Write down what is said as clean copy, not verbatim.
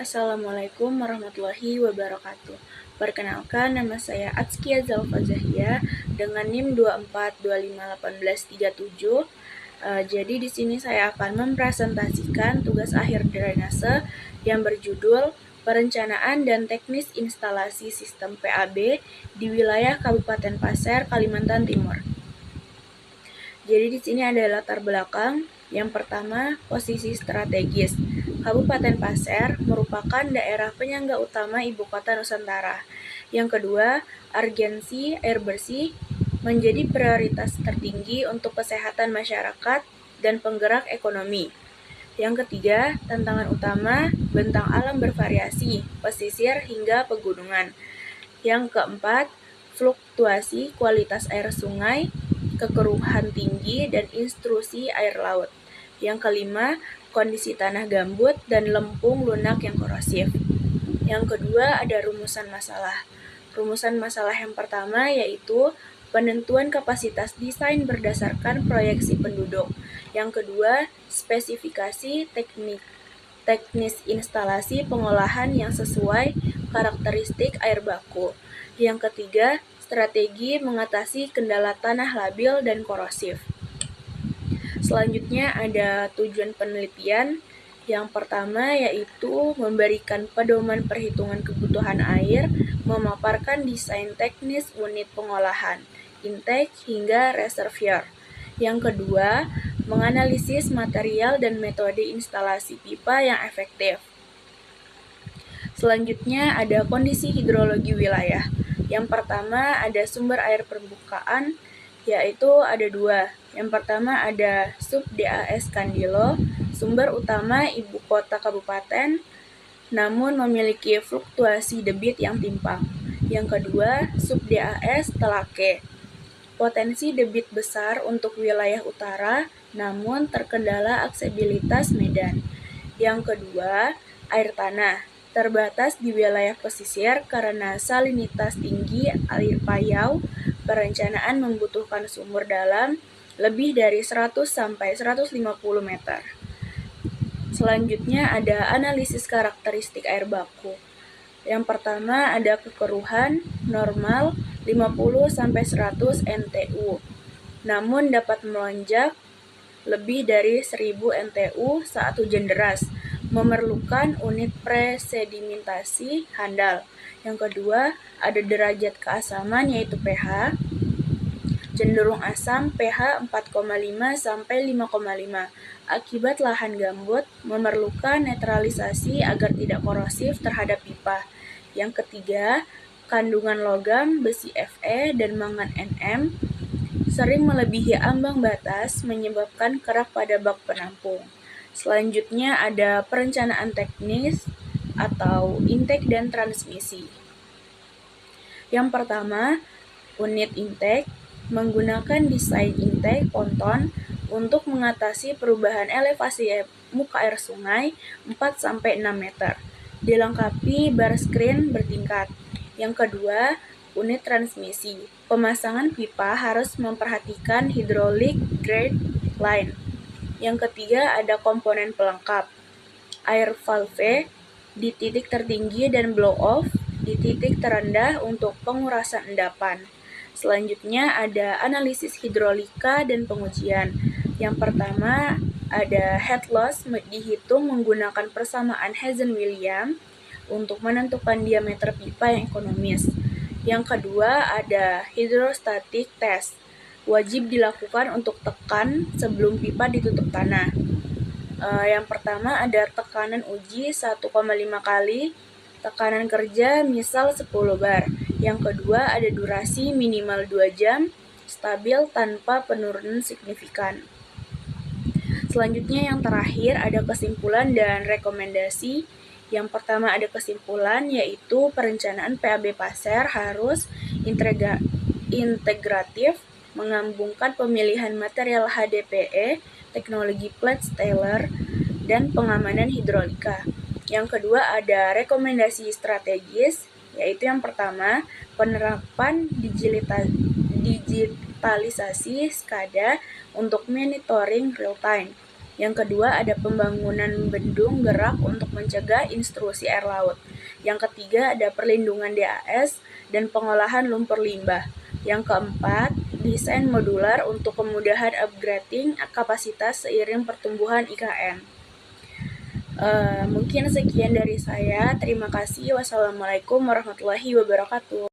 Assalamualaikum warahmatullahi wabarakatuh. Perkenalkan, nama saya Atskia Zalfa Zahia dengan NIM 24251837. Jadi di sini saya akan mempresentasikan tugas akhir drainase yang berjudul Perencanaan dan Teknis Instalasi Sistem PAB di wilayah Kabupaten Pasir, Kalimantan Timur. Jadi di sini ada latar belakang. Yang pertama, posisi strategis. Kabupaten Pasir merupakan daerah penyangga utama ibu kota Nusantara. Yang kedua, urgensi air bersih menjadi prioritas tertinggi untuk kesehatan masyarakat dan penggerak ekonomi. Yang ketiga, tantangan utama, bentang alam bervariasi, pesisir hingga pegunungan. Yang keempat, fluktuasi kualitas air sungai, kekeruhan tinggi, dan intrusi air laut. Yang kelima, kondisi tanah gambut dan lempung lunak yang korosif. Yang kedua, ada rumusan masalah. Rumusan masalah yang pertama yaitu penentuan kapasitas desain berdasarkan proyeksi penduduk. Yang kedua, spesifikasi teknis instalasi pengolahan yang sesuai karakteristik air baku. Yang ketiga, strategi mengatasi kendala tanah labil dan korosif. Selanjutnya ada tujuan penelitian. Yang pertama yaitu memberikan pedoman perhitungan kebutuhan air, memaparkan desain teknis unit pengolahan, intake hingga reservoir. Yang kedua, menganalisis material dan metode instalasi pipa yang efektif. Selanjutnya ada kondisi hidrologi wilayah. Yang pertama ada sumber air permukaan, yaitu ada dua. Yang pertama ada sub DAS Kandilo, sumber utama ibu kota kabupaten, namun memiliki fluktuasi debit yang timpang. Yang kedua, sub DAS Telake, potensi debit besar untuk wilayah utara, namun terkendala aksesibilitas medan. Yang kedua, air tanah, terbatas di wilayah pesisir karena salinitas tinggi air payau. Perencanaan membutuhkan sumur dalam lebih dari 100 sampai 150 meter. Selanjutnya ada analisis karakteristik air baku. Yang pertama ada kekeruhan normal 50 sampai 100 NTU. Namun dapat melonjak lebih dari 1000 NTU saat hujan deras. Memerlukan unit presedimentasi handal. Yang kedua, ada derajat keasaman yaitu pH. Cenderung asam pH 4,5 sampai 5,5. Akibat lahan gambut, memerlukan netralisasi agar tidak korosif terhadap pipa. Yang ketiga, kandungan logam, besi Fe, dan mangan Nm sering melebihi ambang batas menyebabkan kerak pada bak penampung. Selanjutnya ada perencanaan teknis atau intake dan transmisi. Yang pertama, unit intake menggunakan desain intake ponton untuk mengatasi perubahan elevasi muka air sungai 4-6 meter. Dilengkapi bar screen bertingkat. Yang kedua, unit transmisi. Pemasangan pipa harus memperhatikan hydraulic grade line. Yang ketiga, ada komponen pelengkap. Air valve di titik tertinggi dan blow off di titik terendah untuk pengurasan endapan. Selanjutnya ada analisis hidrolika dan pengujian. Yang pertama ada head loss dihitung menggunakan persamaan Hazen-Williams untuk menentukan diameter pipa yang ekonomis. Yang kedua ada hydrostatic test. Wajib dilakukan untuk tekan sebelum pipa ditutup tanah. Yang pertama ada tekanan uji 1,5 kali, tekanan kerja misal 10 bar. Yang kedua ada durasi minimal 2 jam, stabil tanpa penurunan signifikan. Selanjutnya yang terakhir ada kesimpulan dan rekomendasi. Yang pertama ada kesimpulan yaitu perencanaan PAB Pasir harus integratif, menggabungkan pemilihan material HDPE, teknologi plate stailer, dan pengamanan hidrolika. Yang kedua ada rekomendasi strategis, yaitu yang pertama penerapan digitalisasi SCADA untuk monitoring real time. Yang kedua, ada pembangunan bendung gerak untuk mencegah intrusi air laut. Yang ketiga, ada perlindungan DAS dan pengolahan lumpur limbah. Yang keempat, desain modular untuk kemudahan upgrading kapasitas seiring pertumbuhan IKN. Mungkin sekian dari saya. Terima kasih. Wassalamualaikum warahmatullahi wabarakatuh.